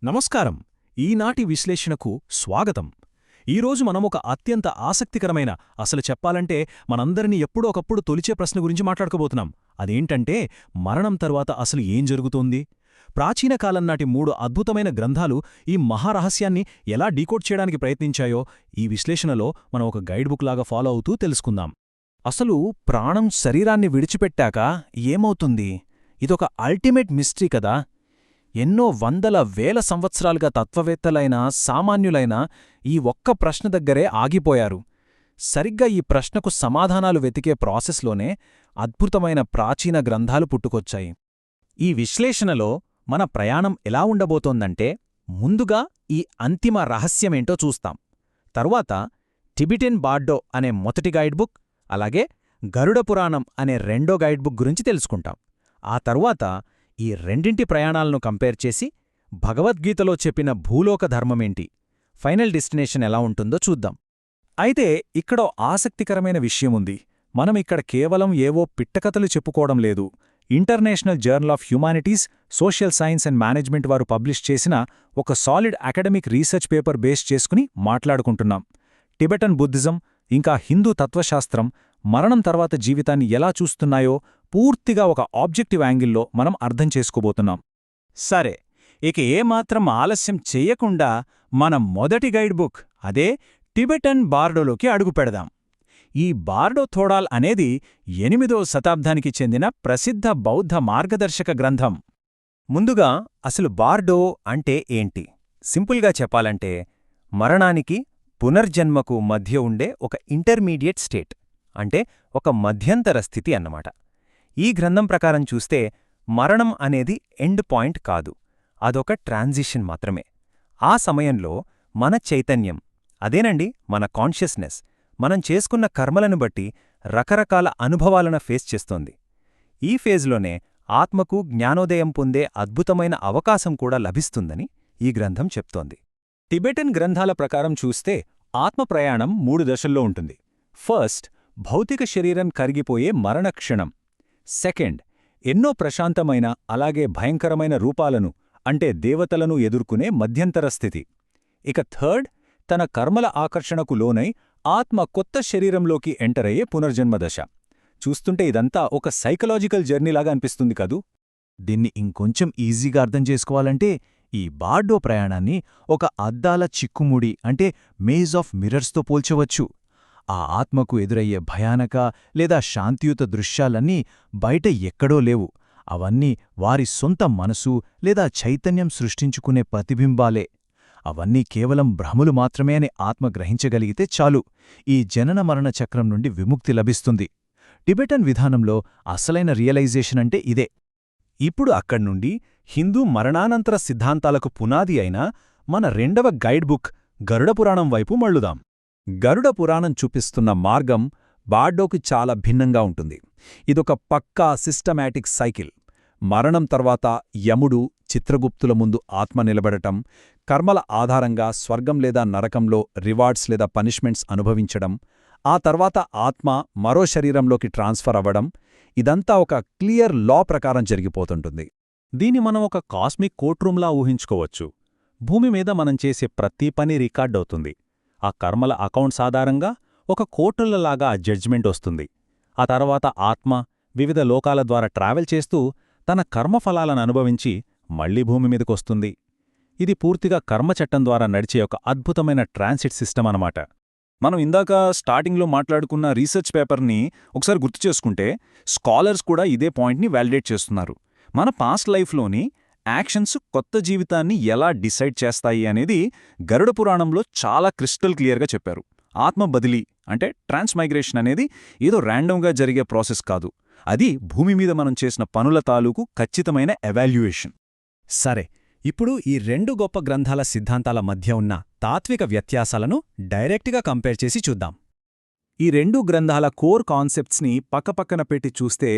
నమస్కారం. ఈనాటి విశ్లేషణకు స్వాగతం. ఈరోజు మనం ఒక అత్యంత ఆసక్తికరమైన, అసలు చెప్పాలంటే మనందరినీ ఎప్పుడో ఒకప్పుడు తొలిచే ప్రశ్న గురించి మాట్లాడుకోబోతున్నాం. అదేంటంటే, మరణం తరువాత అసలు ఏం జరుగుతోంది? ప్రాచీన కాలం నాటి 3 అద్భుతమైన గ్రంథాలు ఈ మహారహస్యాన్ని ఎలా డీకోడ్ చేయడానికి ప్రయత్నించాయో ఈ విశ్లేషణలో మనం ఒక గైడ్ బుక్ లాగా ఫాలో అవుతూ తెలుసుకుందాం. అసలు ప్రాణం శరీరాన్ని విడిచిపెట్టాక ఏమవుతుంది? ఇదొక అల్టిమేట్ మిస్టరీ కదా. ఎన్నో వందల వేల సంవత్సరాలుగా తత్వవేత్తలైన సామాన్యులైన ఈ ఒక్క ప్రశ్న దగ్గరే ఆగిపోయారు. సరిగ్గా ఈ ప్రశ్నకు సమాధానాలు వెతికే ప్రాసెస్లోనే అద్భుతమైన ప్రాచీన గ్రంథాలు పుట్టుకొచ్చాయి. ఈ విశ్లేషణలో మన ప్రయాణం ఎలా ఉండబోతోందంటే, ముందుగా ఈ అంతిమ రహస్యమేంటో చూస్తాం. తరువాత టిబెటన్ బార్డో అనే మొదటి గైడ్ బుక్, అలాగే గరుడ పురాణం అనే రెండో గైడ్ బుక్ గురించి తెలుసుకుంటాం. ఆ తరువాత ఈ రెండింటి ప్రయాణాలను కంపేర్ చేసి భగవద్గీతలో చెప్పిన భూలోక ధర్మమేంటి, ఫైనల్ డెస్టినేషన్ ఎలా ఉంటుందో చూద్దాం. అయితే ఇక్కడో ఆసక్తికరమైన విషయముంది. మనం ఇక్కడ కేవలం ఏవో పిట్టకథలు చెప్పుకోవడం లేదు. International journal of humanities, social science and management వారు పబ్లిష్ చేసిన ఒక solid academic research paper base చేసుకుని మాట్లాడుకుంటున్నాం. టిబెటన్ బుద్ధిజం ఇంకా హిందూ తత్వశాస్త్రం మరణం తర్వాత జీవితాన్ని ఎలా చూస్తున్నాయో పూర్తిగా ఒక ఆబ్జెక్టివ్ యాంగిల్లో మనం అర్థం చేసుకోబోతున్నాం. సరే, ఇక ఏమాత్రం ఆలస్యం చెయ్యకుండా మన మొదటి గైడ్ బుక్, అదే టిబెటన్ బార్డోలోకి అడుగుపెడదాం. ఈ బార్డో థోడాల్ అనేది 8వ శతాబ్దానికి చెందిన ప్రసిద్ధ బౌద్ధ మార్గదర్శక గ్రంథం. ముందుగా అసలు బార్డో అంటే ఏంటి? సింపుల్గా చెప్పాలంటే, మరణానికి పునర్జన్మకు మధ్య ఉండే ఒక ఇంటర్మీడియట్ స్టేట్, అంటే ఒక మధ్యంతర స్థితి అన్నమాట. ఈ గ్రంథం ప్రకారం చూస్తే మరణం అనేది ఎండ్ పాయింట్ కాదు, అదొక ట్రాన్సిషన్ మాత్రమే. ఆ సమయంలో మన చైతన్యం, అదేనండి మన కాన్షియస్నెస్, మనం చేసుకున్న కర్మలను బట్టి రకరకాల అనుభవాలను ఫేస్ చేస్తోంది. ఈ ఫేజ్లోనే ఆత్మకు జ్ఞానోదయం పొందే అద్భుతమైన అవకాశం కూడా లభిస్తుందని ఈ గ్రంథం చెప్తోంది. టిబెటన్ గ్రంథాల ప్రకారం చూస్తే ఆత్మ ప్రయాణం 3 దశల్లో ఉంటుంది. ఫస్ట్, భౌతిక శరీరం కరిగిపోయే మరణక్షణం. సెకండ్, ఎన్నో ప్రశాంతమైన అలాగే భయంకరమైన రూపాలను, అంటే దేవతలను ఎదుర్కొనే మధ్యంతర స్థితి. ఇక థర్డ్, తన కర్మల ఆకర్షణకు లోనై ఆత్మ కొత్త శరీరంలోకి ఎంటరయ్యే పునర్జన్మదశ. చూస్తుంటే ఇదంతా ఒక సైకలాజికల్ జర్నీలాగా అనిపిస్తుంది కదూ. దీన్ని ఇంకొంచెం ఈజీగా అర్థం చేసుకోవాలంటే ఈ బార్డో ప్రయాణాన్ని ఒక అద్దాల చిక్కుముడి, అంటే మేజ్ ఆఫ్ మిర్రర్స్తో పోల్చవచ్చు. ఆ ఆత్మకు ఎదురయ్యే భయానక లేదా శాంతియుత దృశ్యాలన్నీ బయట ఎక్కడో లేవు. అవన్నీ వారి సొంత మనసు లేదా చైతన్యం సృష్టించుకునే ప్రతిబింబాలే. అవన్నీ కేవలం భ్రమలు మాత్రమే అని ఆత్మ గ్రహించగలిగితే చాలు, ఈ జనన మరణ చక్రం నుండి విముక్తి లభిస్తుంది. టిబెటన్ విధానంలో అసలైన రియలైజేషన్ అంటే ఇదే. ఇప్పుడు అక్కడ్నుండి హిందూ మరణానంతర సిద్ధాంతాలకు పునాది అయిన మన రెండవ గైడ్ బుక్ గరుడ పురాణం వైపు మళ్ళుదాం. గరుడ పురాణం చూపిస్తున్న మార్గం బార్డోకి చాలా భిన్నంగా ఉంటుంది. ఇదొక పక్కా సిస్టమాటిక్ సైకిల్. మరణం తర్వాత యముడు, చిత్రగుప్తుల ముందు ఆత్మ నిలబడటం, కర్మల ఆధారంగా స్వర్గం లేదా నరకంలో రివార్డ్స్ లేదా పనిష్మెంట్స్ అనుభవించడం, ఆ తర్వాత ఆత్మ మరో శరీరంలోకి ట్రాన్స్ఫర్ అవ్వడం, ఇదంతా ఒక క్లియర్ లా ప్రకారం జరిగిపోతుంటుంది. దీన్ని మనం ఒక కాస్మిక్ కోర్ట్రూమ్లా ఊహించుకోవచ్చు. భూమి మీద మనం చేసే ప్రతి పని రికార్డవుతుంది. ఆ కర్మల అకౌంట్స్ ఆధారంగా ఒక కోర్టులలాగా ఆ జడ్జిమెంట్ వస్తుంది. ఆ తర్వాత ఆత్మ వివిధ లోకాల ద్వారా ట్రావెల్ చేస్తూ తన కర్మఫలాలను అనుభవించి మళ్లీ భూమి మీదకొస్తుంది. ఇది పూర్తిగా కర్మచట్టం ద్వారా నడిచే ఒక అద్భుతమైన ట్రాన్సిట్ సిస్టమ్ అన్నమాట. మనం ఇందాక స్టార్టింగ్లో మాట్లాడుకున్న రీసెర్చ్ పేపర్ని ఒకసారి గుర్తు చేసుకుంటే, స్కాలర్స్ కూడా ఇదే పాయింట్ని వ్యాలిడేట్ చేస్తున్నారు. మన పాస్ట్ లైఫ్లోని యాక్షన్స్ కొత్త జీవితాన్ని ఎలా డిసైడ్ చేస్తాయి అనేది గరుడ పురాణంలో చాలా క్రిస్టల్ క్లియర్గా చెప్పారు. ఆత్మ బదిలీ, అంటే ట్రాన్స్మైగ్రేషన్ అనేది ఏదో ర్యాండమ్గా జరిగే ప్రాసెస్ కాదు. అది భూమి మీద మనం చేసిన పనుల తాలూకు ఖచ్చితమైన ఎవాల్యుయేషన్. సరే, ఇప్పుడు ఈ 2 గొప్ప గ్రంథాల సిద్ధాంతాల మధ్య ఉన్న తాత్విక వ్యత్యాసాలను డైరెక్ట్గా కంపేర్ చేసి చూద్దాం. ఈ 2 గ్రంథాల కోర్ కాన్సెప్ట్స్ని పక్కపక్కన పెట్టి చూస్తే,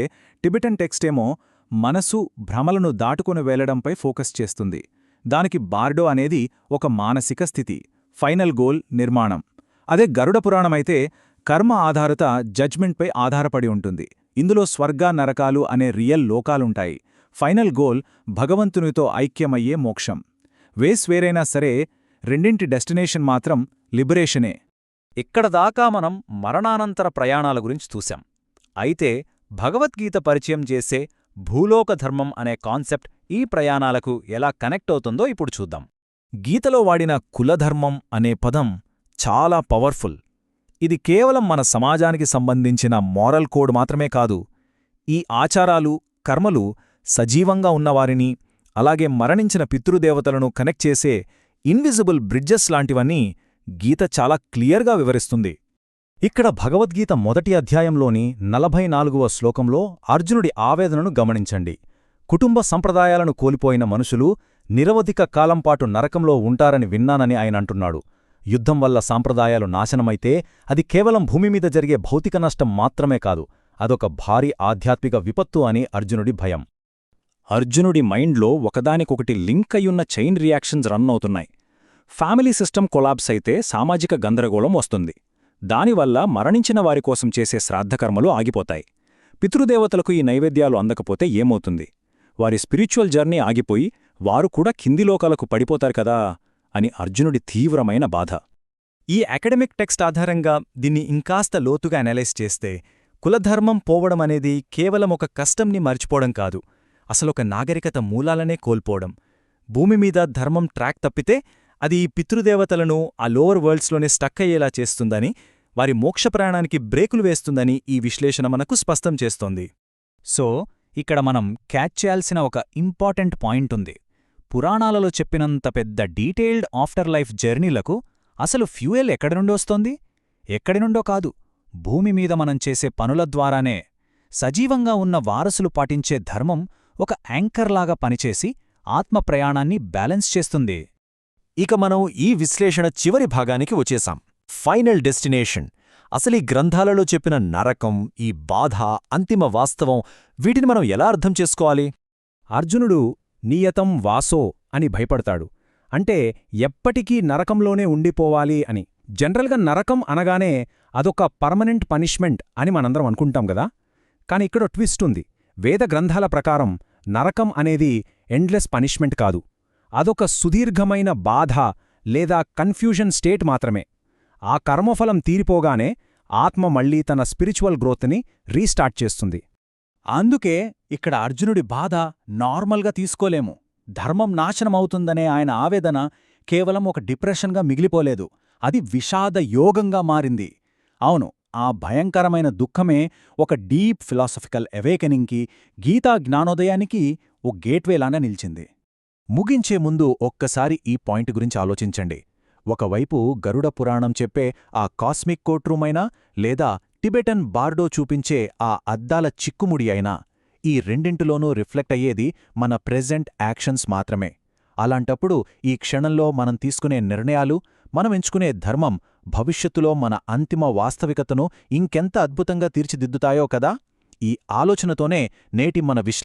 టిబెటన్ టెక్స్టేమో మనసు భ్రమలను దాటుకుని వెళ్లడంపై ఫోకస్ చేస్తుంది. దానికి బార్డో అనేది ఒక మానసిక స్థితి, ఫైనల్ గోల్ నిర్మాణం. అదే గరుడ పురాణమైతే కర్మ ఆధారిత జడ్జ్మెంట్పై ఆధారపడి ఉంటుంది. ఇందులో స్వర్గ నరకాలు అనే రియల్ లోకాలుంటాయి. ఫైనల్ గోల్ భగవంతునితో ఐక్యమయ్యే మోక్షం. వేస్ వేరైనా సరే రెండింటి డెస్టినేషన్ మాత్రం లిబరేషనే. ఇక్కడ దాకా మనం మరణానంతర ప్రయాణాల గురించి చూశాం. అయితే భగవద్గీత పరిచయం చేసే భూలోక ధర్మం అనే కాన్సెప్ట్ ఈ ప్రయాణాలకు ఎలా కనెక్ట్ అవుతుందో ఇప్పుడు చూద్దాం. గీతలో వాడిన కులధర్మం అనే పదం చాలా పవర్ఫుల్. ఇది కేవలం మన సమాజానికి సంబంధించిన మోరల్ కోడ్ మాత్రమే కాదు. ఈ ఆచారాలు, కర్మలు సజీవంగా ఉన్నవారిని, అలాగే మరణించిన పితృదేవతలను కనెక్ట్ చేసే ఇన్విజిబుల్ బ్రిడ్జెస్ లాంటివన్నీ గీత చాలా క్లియర్గా వివరిస్తుంది. ఇక్కడ భగవద్గీత మొదటి అధ్యాయంలోని 44వ శ్లోకంలో అర్జునుడి ఆవేదనను గమనించండి. కుటుంబ సంప్రదాయాలను కోల్పోయిన మనుషులు నిరవధిక కాలంపాటు నరకంలో ఉంటారని విన్నానని ఆయన అంటున్నాడు. యుద్ధం వల్ల సాంప్రదాయాలు నాశనమైతే అది కేవలం భూమిమీద జరిగే భౌతిక నష్టం మాత్రమే కాదు, అదొక భారీ ఆధ్యాత్మిక విపత్తు అని అర్జునుడి భయం. అర్జునుడి మైండ్లో ఒకదానికొకటి లింక్ అయ్యున్న చైన్ రియాక్షన్స్ రన్ అవుతున్నాయి. ఫ్యామిలీ సిస్టమ్ కొలాబ్స్ అయితే సామాజిక గందరగోళం వస్తుంది. దానివల్ల మరణించిన వారికోసం చేసే శ్రాద్ధకర్మలు ఆగిపోతాయి. పితృదేవతలకు ఈ నైవేద్యాలు అందకపోతే ఏమవుతుంది? వారి స్పిరిచువల్ జర్నీ ఆగిపోయి వారు కూడా కింది లోకాలకు పడిపోతారు కదా అని అర్జునుడి తీవ్రమైన బాధ. ఈ అకాడమిక్ టెక్స్ట్ ఆధారంగా దీన్ని ఇంకాస్త లోతుగా అనలైజ్ చేస్తే కులధర్మం పోవడమనేది కేవలం ఒక కష్టంని మర్చిపోవడం కాదు, అసలొక నాగరికత మూలాలనే కోల్పోవడం. భూమిమీద ధర్మం ట్రాక్ తప్పితే అది ఈ పితృదేవతలను ఆ లోవర్ వరల్డ్స్లోనే స్టక్ అయ్యేలా చేస్తుందని, వారి మోక్షప్రయాణానికి బ్రేకులు వేస్తుందని ఈ విశ్లేషణ మనకు స్పష్టం చేస్తోంది. సో ఇక్కడ మనం క్యాచ్ చేయాల్సిన ఒక ఇంపార్టెంట్ పాయింట్ ఉంది. పురాణాలలో చెప్పినంత పెద్ద డీటెయిల్డ్ ఆఫ్టర్ లైఫ్ జర్నీలకు అసలు ఫ్యూయల్ ఎక్కడి నుండి వస్తోంది? ఎక్కడి నుండో కాదు, భూమిమీద మనం చేసే పనుల ద్వారానే. సజీవంగా ఉన్న వారసులు పాటించే ధర్మం ఒక యాంకర్లాగా పనిచేసి ఆత్మ ప్రయాణాన్ని బ్యాలెన్స్ చేస్తుంది. ఇక మనం ఈ విశ్లేషణ చివరి భాగానికి వచ్చేశాం. Final destination. అసలీ గ్రంథాలలో చెప్పిన నరకం, ఈ బాధ, అంతిమ వాస్తవం, వీటిని మనం ఎలా అర్థం చేసుకోవాలి? అర్జునుడు నియతం వాసో అని భయపడతాడు. అంటే ఎప్పటికీ నరకంలోనే ఉండిపోవాలి అని. జనరల్గా నరకం అనగానే అదొక పర్మనెంట్ పనిష్మెంట్ అని మనందరం అనుకుంటాం గదా. కాని ఇక్కడ ట్విస్ట్ ఉంది. వేద గ్రంథాల ప్రకారం నరకం అనేది ఎండ్లెస్ పనిష్మెంట్ కాదు, అదొక సుదీర్ఘమైన బాధ లేదా కన్ఫ్యూజన్ స్టేట్ మాత్రమే. ఆ కర్మఫలం తీరిపోగానే ఆత్మ మళ్లీ తన స్పిరిచువల్ గ్రోత్ని రీస్టార్ట్ చేస్తుంది. అందుకే ఇక్కడ అర్జునుడి బాధ నార్మల్గా తీసుకోలేము. ధర్మం నాశనమవుతుందనే ఆయన ఆవేదన కేవలం ఒక డిప్రెషన్గా మిగిలిపోలేదు, అది విషాద యోగంగా మారింది. అవును, ఆ భయంకరమైన దుఃఖమే ఒక డీప్ ఫిలాసఫికల్ అవేకెనింగ్కి, గీతా జ్ఞానోదయానికి ఓ గేట్వేలాగా నిలిచింది. ముగించే ముందు ఒక్కసారి ఈ పాయింట్ గురించి ఆలోచించండి. ఒకవైపు గరుడ పురాణం చెప్పే ఆ కాస్మిక్ కోర్ట్రూమ్ అయినా, లేదా టిబెటన్ బార్డో చూపించే ఆ అద్దాల చిక్కుముడి అయినా, ఈ రెండింటిలోనూ రిఫ్లెక్ట్ అయ్యేది మన ప్రెజెంట్ యాక్షన్స్ మాత్రమే. అలాంటప్పుడు ఈ క్షణంలో మనం తీసుకునే నిర్ణయాలు, మనం ఎంచుకునే ధర్మం భవిష్యత్తులో మన అంతిమ వాస్తవికతను ఇంకెంత అద్భుతంగా తీర్చిదిద్దుతాయో కదా. ఈ ఆలోచనతోనే నేటి మన